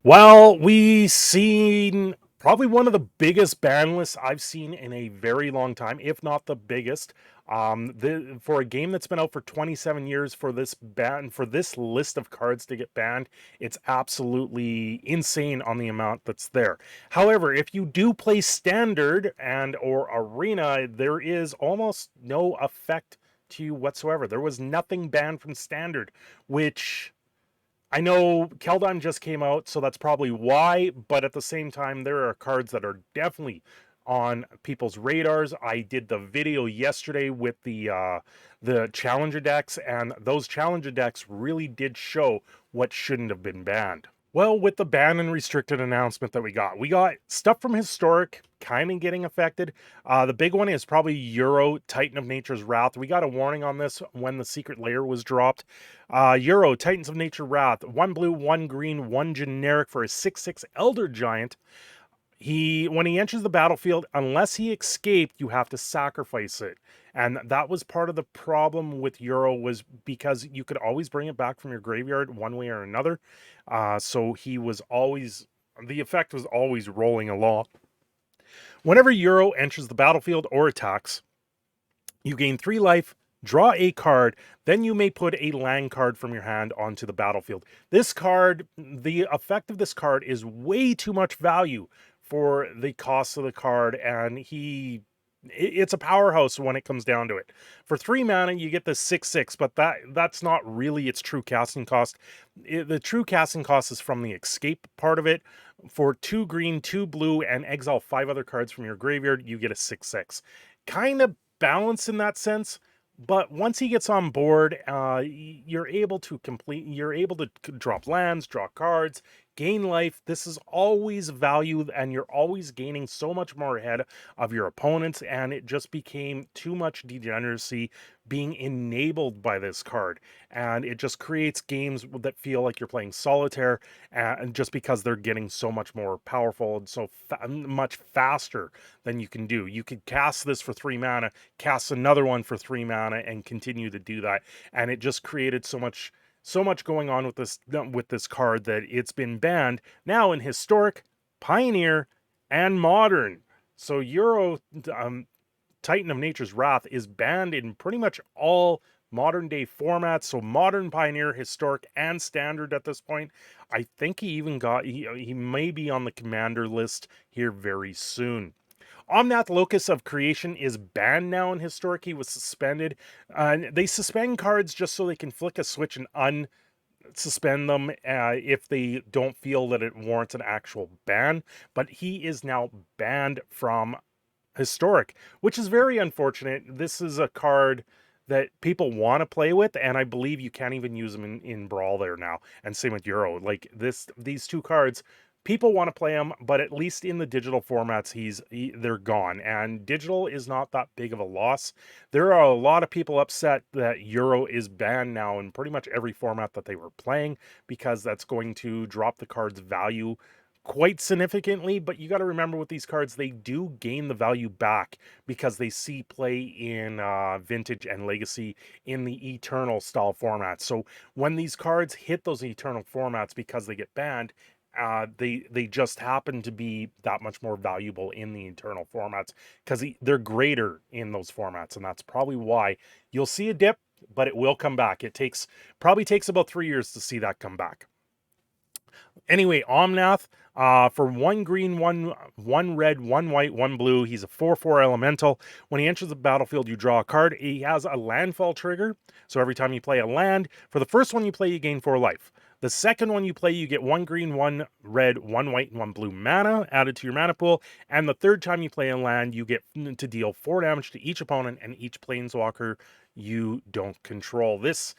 Well, we seen probably one of the biggest ban lists I've seen in a very long time, if not the biggest. For a game that's been out for 27 years, for this list of cards to get banned, it's absolutely insane on the amount that's there. However, if you do play standard and or arena, there is almost no effect to you whatsoever. There was nothing banned from standard, which I know Keldon just came out, so that's probably why, but at the same time, there are cards that are definitely on people's radars. I did the video yesterday with the challenger decks, and those challenger decks really did show what shouldn't have been banned. Well, with the ban and restricted announcement that we got stuff from Historic kind of getting affected. The big one is probably Euro Titan of Nature's Wrath. We got a warning on this when the secret layer was dropped. Euro Titans of Nature Wrath, 1 blue, 1 green, 1 generic for a 6/6 Elder Giant. When he enters the battlefield, unless he escaped, you have to sacrifice it. And that was part of the problem with Euro, was because you could always bring it back from your graveyard one way or another. So the effect was always rolling along. Whenever Euro enters the battlefield or attacks, you gain 3 life, draw a card, then you may put a land card from your hand onto the battlefield. The effect of this card is way too much value for the cost of the card, and it's a powerhouse when it comes down to it. For 3 mana, you get the 6/6, but that's not really its true casting cost. The true casting cost is from the escape part of it. For 2 green, 2 blue, and exile 5 other cards from your graveyard, you get a 6/6. Kind of balanced in that sense, but once he gets on board, you're able to drop lands, draw cards, gain life. This is always value, and you're always gaining so much more ahead of your opponents, and it just became too much degeneracy being enabled by this card, and it just creates games that feel like you're playing solitaire, and just because they're getting so much more powerful and so much faster than you can do. You could cast this for 3 mana, cast another one for 3 mana, and continue to do that, and it just created so much going on with this card that it's been banned now in Historic, Pioneer, and Modern. So Euro Titan of Nature's Wrath is banned in pretty much all modern day formats. So Modern, Pioneer, Historic, and Standard at this point. I think he may be on the commander list here very soon. Omnath Locus of Creation is banned now in Historic. He was suspended. They suspend cards just so they can flick a switch and unsuspend them if they don't feel that it warrants an actual ban. But he is now banned from Historic, which is very unfortunate. This is a card that people want to play with, and I believe you can't even use them in Brawl there now. And same with Euro. Like these two cards, people want to play them, but at least in the digital formats, they're gone. And digital is not that big of a loss. There are a lot of people upset that Euro is banned now in pretty much every format that they were playing, because that's going to drop the card's value quite significantly. But you got to remember, with these cards, they do gain the value back because they see play in Vintage and Legacy in the Eternal style format. So when these cards hit those Eternal formats, because they get banned, they just happen to be that much more valuable in the Eternal formats because they're greater in those formats, and that's probably why you'll see a dip, but it will come back. Probably takes about 3 years to see that come back. Anyway, Omnath, for 1 green, 1 red, 1 white, 1 blue. He's a 4/4 elemental. When he enters the battlefield, you draw a card. He has a landfall trigger. So every time you play a land, for the first one you play, you gain 4 life. The second one you play, you get 1 green, 1 red, 1 white, and 1 blue mana added to your mana pool. And the third time you play a land, you get to deal 4 damage to each opponent and each planeswalker you don't control. This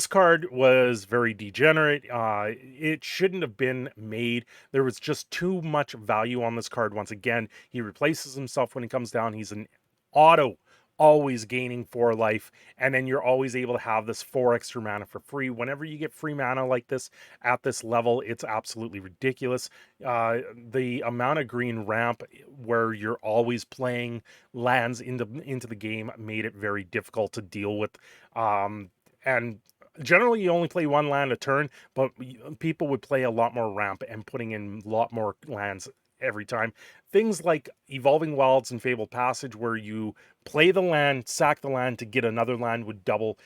card was very degenerate. It shouldn't have been made. There was just too much value on this card. Once again, he replaces himself when he comes down. He's an auto, always gaining 4 life, and then you're always able to have this 4 extra mana for free. Whenever you get free mana like this at this level, it's absolutely ridiculous. The amount of green ramp where you're always playing lands into the game made it very difficult to deal with. And Generally, you only play one land a turn, but people would play a lot more ramp and putting in a lot more lands every time. Things like Evolving Wilds and Fabled Passage, where you play the land, sack the land to get another land, would double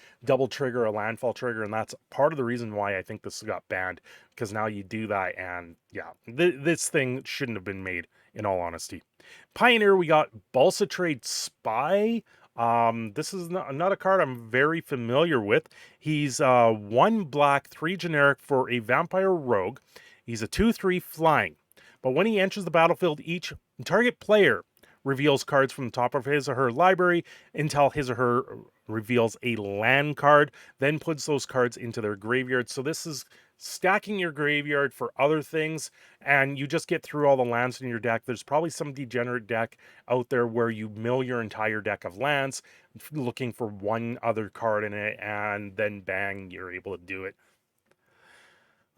trigger a landfall trigger, and that's part of the reason why I think this got banned, because now you do that, and yeah, this thing shouldn't have been made, in all honesty. Pioneer, we got Balsa Trade Spy. This is not a card I'm very familiar with. He's 1 black, 3 generic for a vampire rogue. He's a 2/3 flying. But when he enters the battlefield, each target player reveals cards from the top of his or her library until his or her reveals a land card, then puts those cards into their graveyard. So this is stacking your graveyard for other things, and you just get through all the lands in your deck. There's probably some degenerate deck out there where you mill your entire deck of lands looking for one other card in it, and then bang, you're able to do it.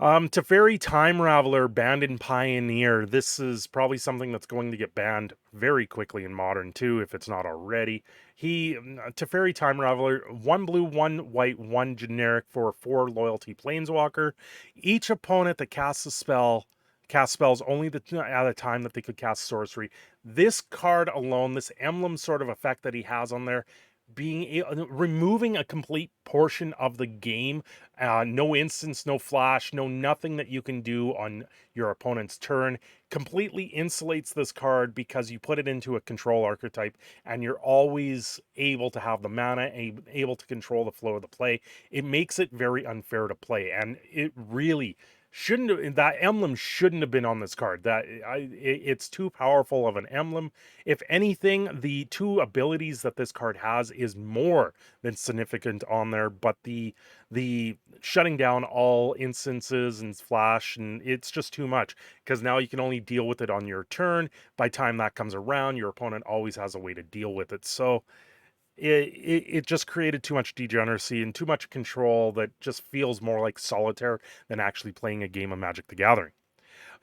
Teferi Time Raveler banned in Pioneer. This is probably something that's going to get banned very quickly in Modern too, if it's not already. Teferi Time Raveler, 1 blue, 1 white, 1 generic for 4 loyalty Planeswalker. Each opponent that casts a spell cast spells only at a time that they could cast sorcery. This card alone, this emblem sort of effect that he has on there, removing a complete portion of the game, no instance, no flash, no nothing that you can do on your opponent's turn, completely insulates this card because you put it into a control archetype and you're always able to have the mana, able to control the flow of the play. It makes it very unfair to play, and it really shouldn't have, that emblem shouldn't have been on this card. It's too powerful of an emblem. If anything, the 2 abilities that this card has is more than significant on there, but the shutting down all instances and flash, and it's just too much, because now you can only deal with it on your turn. By time that comes around, your opponent always has a way to deal with it. So it just created too much degeneracy and too much control that just feels more like solitaire than actually playing a game of Magic the Gathering.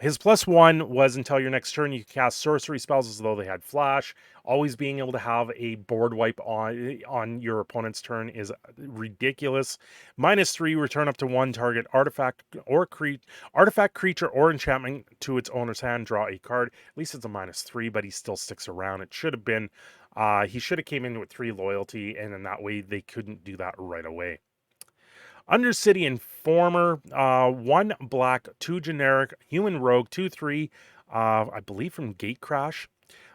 His +1 was until your next turn, you can cast sorcery spells as though they had flash. Always being able to have a board wipe on your opponent's turn is ridiculous. -3, return up to 1 target artifact creature or enchantment to its owner's hand, draw a card. At least it's a -3, but he still sticks around. It should have been, he should have came in with 3 loyalty, and in that way they couldn't do that right away. Undercity Informer, 1 black, 2 generic, human rogue, 2/3, I believe from Gatecrash.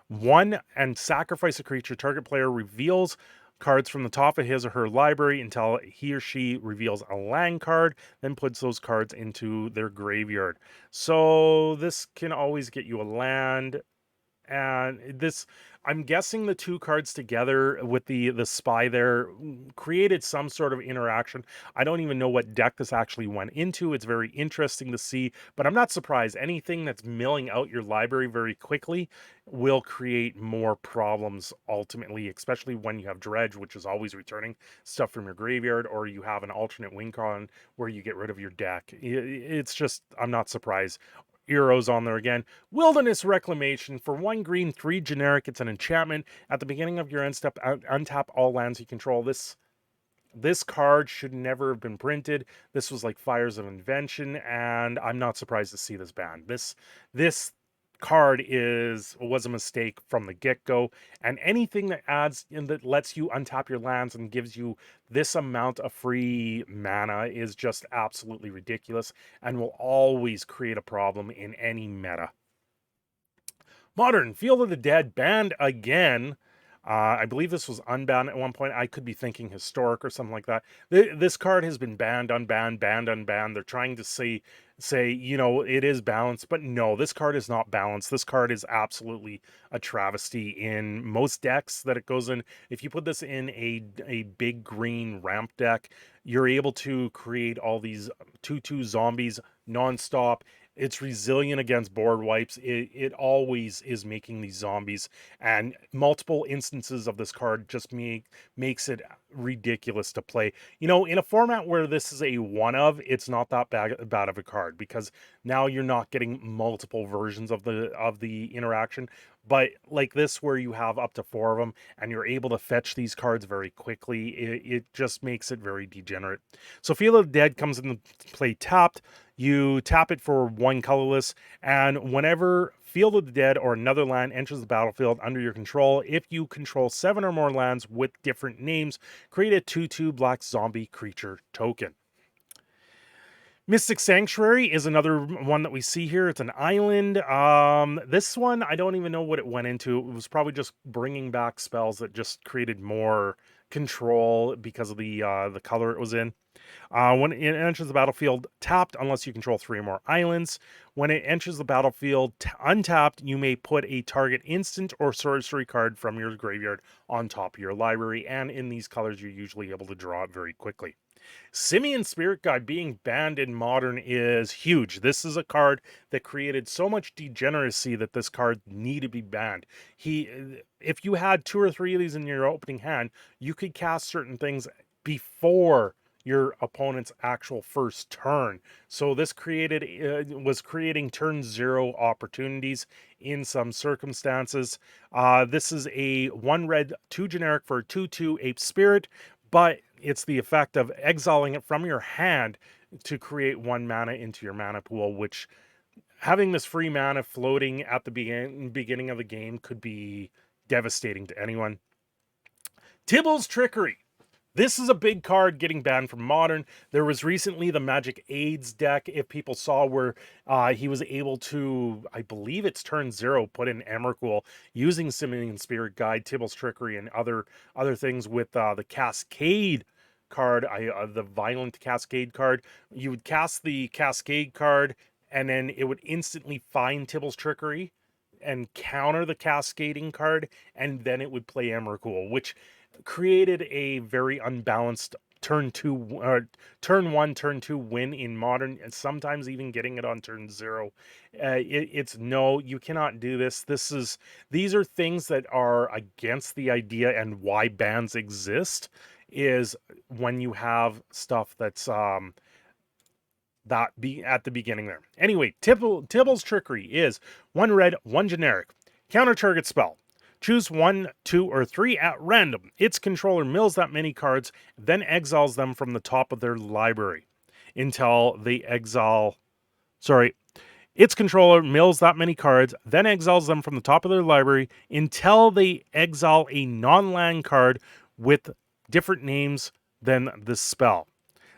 1, and sacrifice a creature. Target player reveals cards from the top of his or her library until he or she reveals a land card, then puts those cards into their graveyard. So this can always get you a land. And this, I'm guessing the 2 cards together with the spy there created some sort of interaction. I don't even know what deck this actually went into. It's very interesting to see, but I'm not surprised. Anything that's milling out your library very quickly will create more problems ultimately, especially when you have dredge, which is always returning stuff from your graveyard, or you have an alternate win con where you get rid of your deck. It's just, I'm not surprised. Heroes on there again. Wilderness Reclamation for 1 green, 3 generic. It's an enchantment. At the beginning of your end step, untap all lands you control. This card should never have been printed. This was like Fires of Invention, and I'm not surprised to see this banned. This card was a mistake from the get-go, and anything that adds and that lets you untap your lands and gives you this amount of free mana is just absolutely ridiculous and will always create a problem in any meta. Modern Field of the Dead banned again. I believe this was unbanned at one point. I could be thinking historic or something like that. This card has been banned, unbanned, banned, unbanned. They're trying to say, you know, it is balanced, but no, this card is not balanced. This card is absolutely a travesty in most decks that it goes in. If you put this in a big green ramp deck, you're able to create all these 2/2 zombies nonstop. It's resilient against board wipes. It always is making these zombies, and multiple instances of this card just makes it ridiculous to play. You know, in a format where this is a one of, it's not that bad of a card, because now you're not getting multiple versions of the interaction. But like this, where you have up to 4 of them and you're able to fetch these cards very quickly, it just makes it very degenerate. So Field of the Dead comes into play tapped. You tap it for 1 colorless, and whenever Field of the Dead or another land enters the battlefield under your control, if you control 7 or more lands with different names, create a 2/2 black zombie creature token. Mystic Sanctuary is another one that we see here. It's an island. This one, I don't even know what it went into. It was probably just bringing back spells that just created more control because of the color it was in. When it enters the battlefield, tapped unless you control 3 or more islands. When it enters the battlefield untapped, you may put a target instant or sorcery card from your graveyard on top of your library, and in these colors, you're usually able to draw it very quickly. Simeon Spirit Guide being banned in Modern is huge. This is a card that created so much degeneracy that this card needed to be banned. If you had 2 or 3 of these in your opening hand, you could cast certain things before your opponent's actual first turn. So this was creating turn 0 opportunities in some circumstances. This is a 1 red, 2 generic for a 2/2 Ape Spirit, but it's the effect of exiling it from your hand to create 1 mana into your mana pool, which having this free mana floating at the beginning of the game could be devastating to anyone. Tibbles Trickery. This is a big card getting banned from Modern. There was recently the Magic AIDS deck, if people saw, where he was able to, I believe it's turn 0, put in Emrakul using Simeon Spirit Guide, Tibbles Trickery, and other things with the Cascade card, the Violent Cascade card. You would cast the Cascade card, and then it would instantly find Tibbles Trickery and counter the Cascading card, and then it would play Emrakul, which created a very unbalanced turn 1, turn 2 win in Modern, and sometimes even getting it on turn 0. It's no, you cannot do this. These are things that are against the idea, and why bans exist is when you have stuff that's at the beginning there. Anyway, Tibbles Trickery is 1 red, 1 generic. Counter target spell. Choose 1, 2, or 3 at random. Its controller mills that many cards, then exiles them from the top of their library until they exile. Sorry. Its controller mills that many cards, then exiles them from the top of their library until they exile a non-land card with different names than the spell.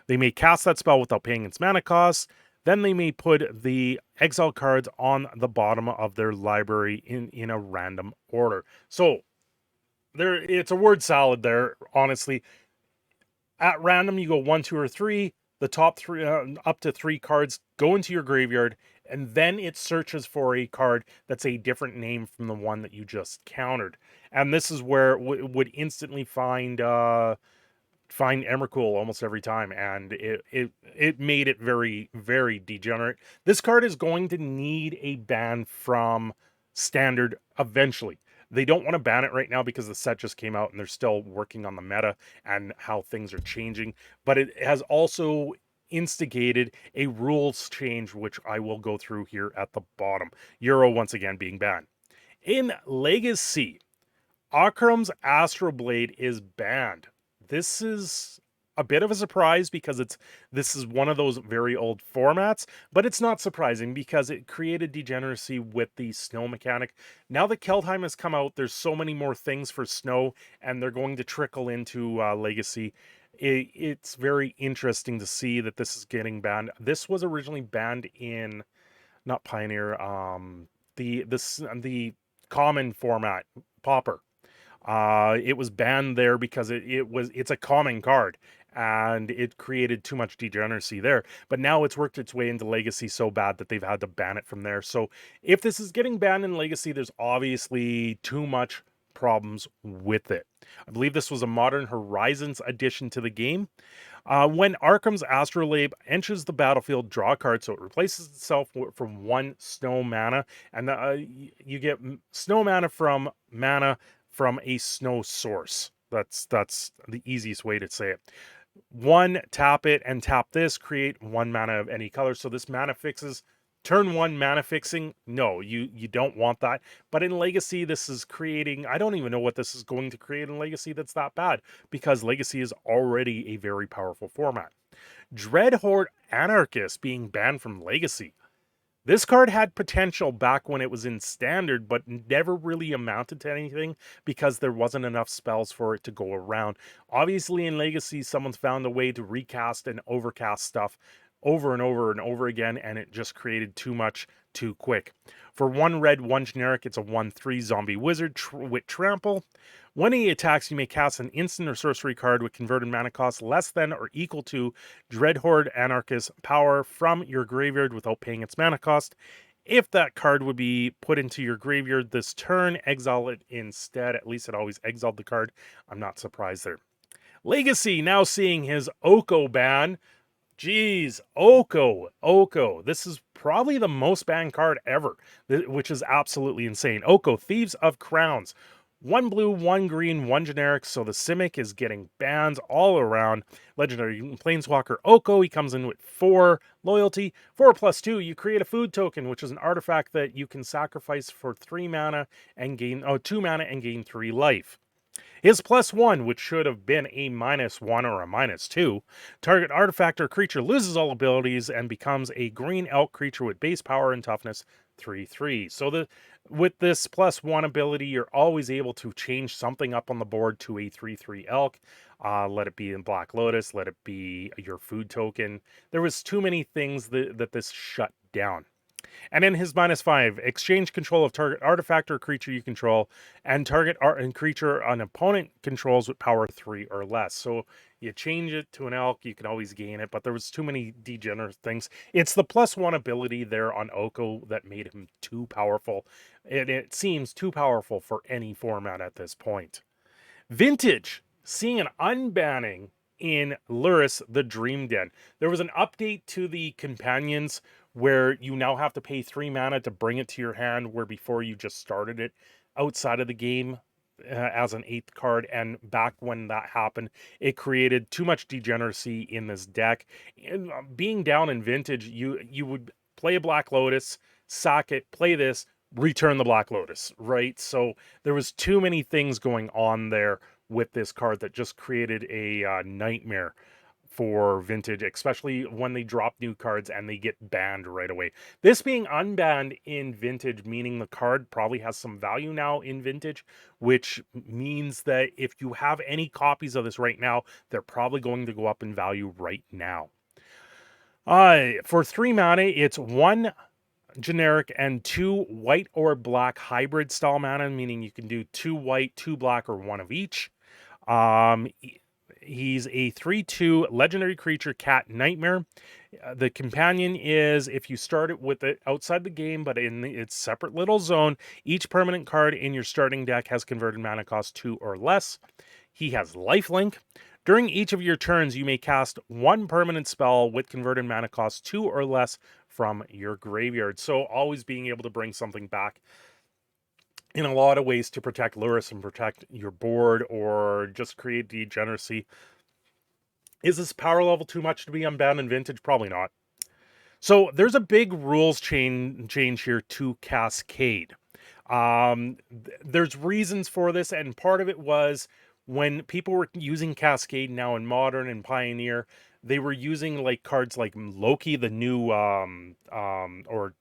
They may cast that spell without paying its mana cost. Then they may put the exile cards on the bottom of their library in a random order. So it's a word salad there, honestly. At random, you go 1, 2, or 3. The top 3, up to 3 cards, go into your graveyard, and then it searches for a card that's a different name from the one that you just countered. And this is where it would instantly find Emrakul almost every time, and it made it very, very degenerate. This card is going to need a ban from Standard eventually. They don't want to ban it right now because the set just came out and they're still working on the meta and how things are changing, but it has also instigated a rules change, which I will go through here at the bottom. Euro once again being banned. In Legacy, Akram's Astral Blade is banned. This is a bit of a surprise because this is one of those very old formats, but it's not surprising because it created degeneracy with the snow mechanic. Now that Keldheim has come out, there's so many more things for snow, and they're going to trickle into Legacy. It's very interesting to see that this is getting banned. This was originally banned in, not Pioneer, the common format, Pauper. It was banned there because it's a common card and it created too much degeneracy there. But now it's worked its way into Legacy so bad that they've had to ban it from there. So if this is getting banned in Legacy, there's obviously too much problems with it. I believe this was a Modern Horizons addition to the game. When Arkham's Astrolabe enters the battlefield, draw a card, so it replaces itself from 1 snow mana, and you get snow mana from a snow source. That's the easiest way to say it. 1, tap it, and tap this, create 1 mana of any color. So this mana fixes turn 1 mana fixing. No, you don't want that. But in Legacy, this is creating, I don't even know what this is going to create in Legacy that's that bad, because Legacy is already a very powerful format. Dread Horde Anarchist being banned from Legacy. This card had potential back when it was in Standard, but never really amounted to anything because there wasn't enough spells for it to go around. Obviously, in Legacy, someone's found a way to recast and overcast stuff over and over and over again, and it just created too much too quick. For 1 red, 1 generic, it's a 1/3 zombie wizard with trample. When he attacks, you may cast an instant or sorcery card with converted mana cost less than or equal to Dreadhorde Anarchist power from your graveyard without paying its mana cost. If that card would be put into your graveyard this turn, exile it instead. At least it always exiled the card. I'm not surprised there. Legacy now seeing his Oco ban. Jeez, Oco. This is probably the most banned card ever, which is absolutely insane. Oco, Thieves of Crowns. 1 blue, 1 green, 1 generic, so the Simic is getting bans all around. Legendary Planeswalker Oco, he comes in with 4 loyalty. 4+2, you create a food token, which is an artifact that you can sacrifice for 3 mana and gain 2 mana and gain 3 life. His +1, which should have been a -1 or a -2, target artifact or creature loses all abilities and becomes a green elk creature with base power and toughness 3/3. So with this +1 ability, you're always able to change something up on the board to a 3/3 elk. Let it be in Black Lotus, let it be your food token. There was too many things that this shut down. And in his -5, exchange control of target artifact or creature you control, and target creature an opponent controls with power 3 or less. So you change it to an elk, you can always gain it, but there was too many degenerate things. It's the +1 ability there on Oco that made him too powerful. It seems too powerful for any format at this point. Vintage, seeing an unbanning in Lurrus, the Dream Den. There was an update to the companions where you now have to pay 3 mana to bring it to your hand, where before you just started it outside of the game as an 8th card. And back when that happened, it created too much degeneracy in this deck. And being down in Vintage, you would play a Black Lotus, sack it, play this, return the Black Lotus, right? So there was too many things going on there with this card that just created a nightmare for Vintage, especially when they drop new cards and they get banned right away. This being unbanned in Vintage, meaning the card probably has some value now in Vintage, which means that if you have any copies of this right now, they're probably going to go up in value right now. For 3 mana, it's 1 generic and 2 white or black hybrid style mana, meaning you can do 2 white, 2 black, or 1 of each. He's a 3/2 legendary creature, Cat Nightmare. The companion is, if you start it with it outside the game, but in its separate little zone, each permanent card in your starting deck has converted mana cost 2 or less. He has lifelink. During each of your turns, you may cast 1 permanent spell with converted mana cost 2 or less from your graveyard. So always being able to bring something back in a lot of ways to protect Lurrus and protect your board, or just create degeneracy. Is this power level too much to be unbanned in Vintage? Probably not. So there's a big rules change here to Cascade. There's reasons for this, and part of it was when people were using Cascade now in Modern and Pioneer, they were using like cards like Loki, the new or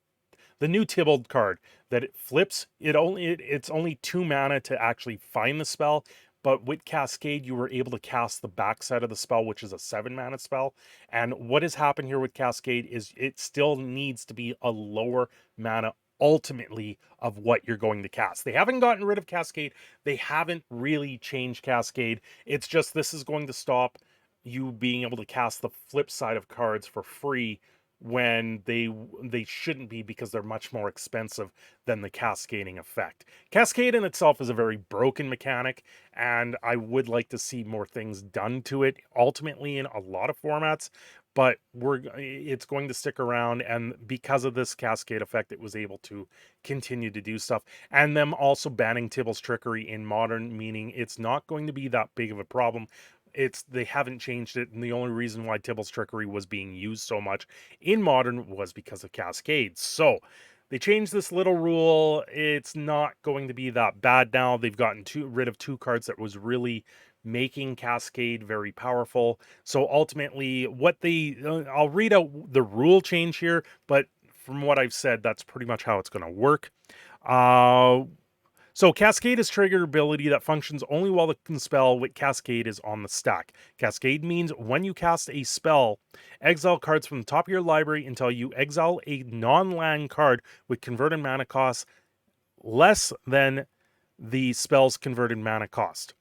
the new Tibbled card that it flips. It's only 2 mana to actually find the spell, but with Cascade you were able to cast the backside of the spell, which is a 7 mana spell. And what has happened here with Cascade is it still needs to be a lower mana ultimately of what you're going to cast. They haven't gotten rid of Cascade. They haven't really changed Cascade. It's just this is going to stop you being able to cast the flip side of cards for free when they shouldn't be, because they're much more expensive than the cascading effect. Cascade in itself is a very broken mechanic, and I would like to see more things done to it ultimately in a lot of formats, but it's going to stick around, and because of this cascade effect, it was able to continue to do stuff. And them also banning Tibbles Trickery in Modern, meaning it's not going to be that big of a problem. They haven't changed it, and the only reason why Tibbles Trickery was being used so much in Modern was because of Cascade. So they changed this little rule. It's not going to be that bad now. They've gotten rid of 2 cards that was really making Cascade very powerful. So ultimately, I'll read out the rule change here, but from what I've said, that's pretty much how it's going to work. So Cascade is trigger ability that functions only while the spell with Cascade is on the stack. Cascade means when you cast a spell, exile cards from the top of your library until you exile a non-land card with converted mana cost less than the spell's converted mana cost.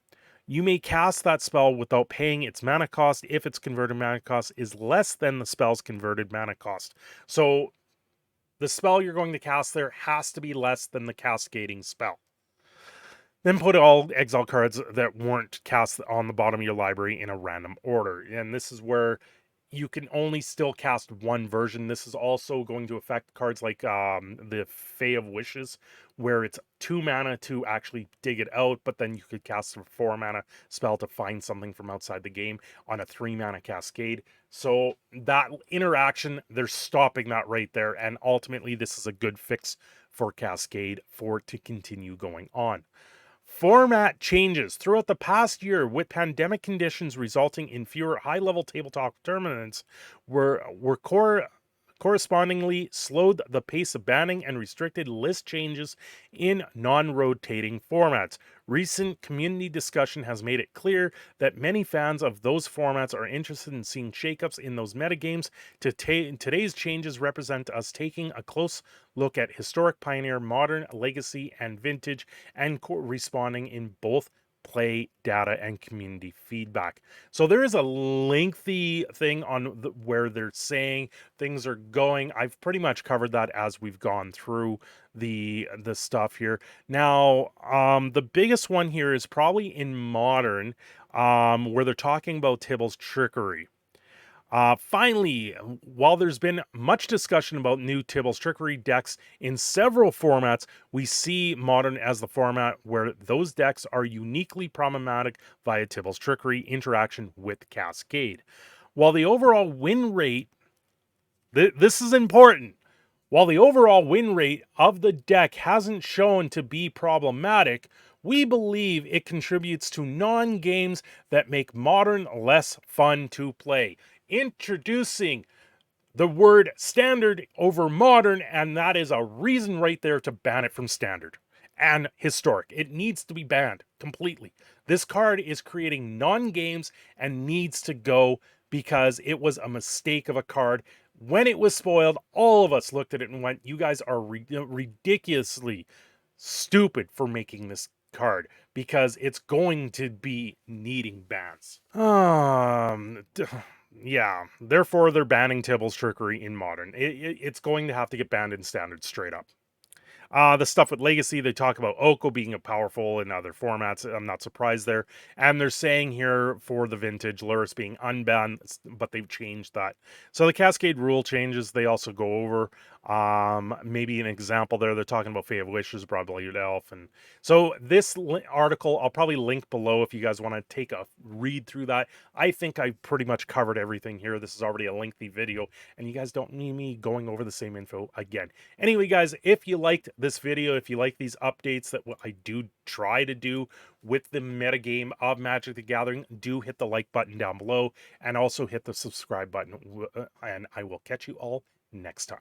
You may cast that spell without paying its mana cost if its converted mana cost is less than the spell's converted mana cost. So the spell you're going to cast there has to be less than the cascading spell. Then put all exile cards that weren't cast on the bottom of your library in a random order. And this is where you can only still cast one version. This is also going to affect cards like the Fae of Wishes, where it's 2 mana to actually dig it out, but then you could cast a 4 mana spell to find something from outside the game on a 3 mana cascade. So that interaction, they're stopping that right there. And ultimately, this is a good fix for Cascade for it to continue going on. Format changes throughout the past year, with pandemic conditions resulting in fewer high-level tabletop tournaments, correspondingly slowed the pace of banning and restricted list changes in non-rotating formats. Recent community discussion has made it clear that many fans of those formats are interested in seeing shakeups in those metagames. Today's changes represent us taking a close look at Historic, Pioneer, Modern, Legacy, and Vintage, and responding in both play data and community feedback. So there is a lengthy thing on where they're saying things are going. I've pretty much covered that as we've gone through the stuff here. Now, the biggest one here is probably in Modern, where they're talking about Tibbles Trickery. Finally, while there's been much discussion about new Tibbles Trickery decks in several formats, we see Modern as the format where those decks are uniquely problematic via Tibbles Trickery interaction with Cascade. While the overall win rate, this is important, while the overall win rate of the deck hasn't shown to be problematic, we believe it contributes to non-games that make Modern less fun to play. Introducing the word Standard over Modern, and that is a reason right there to ban it from Standard and Historic. It needs to be banned completely. This card is creating non-games and needs to go because it was a mistake of a card. When it was spoiled, all of us looked at it and went, you guys are ridiculously stupid for making this card, because it's going to be needing bans. Yeah, therefore they're banning Tibbles Trickery in Modern. It's going to have to get banned in Standard straight up. The stuff with Legacy, they talk about Oco being powerful in other formats. I'm not surprised there. And they're saying here for the Vintage, Luris being unbanned, but they've changed that. So the Cascade rule changes, they also go over. Maybe an example there, they're talking about Fae of Wishes, Broadblade Elf. And so this article, I'll probably link below if you guys want to take a read through that. I think I pretty much covered everything here. This is already a lengthy video, and you guys don't need me going over the same info again. Anyway, guys, if you liked this video, if you like these updates that I do try to do with the metagame of Magic the Gathering, do hit the like button down below and also hit the subscribe button, and I will catch you all next time.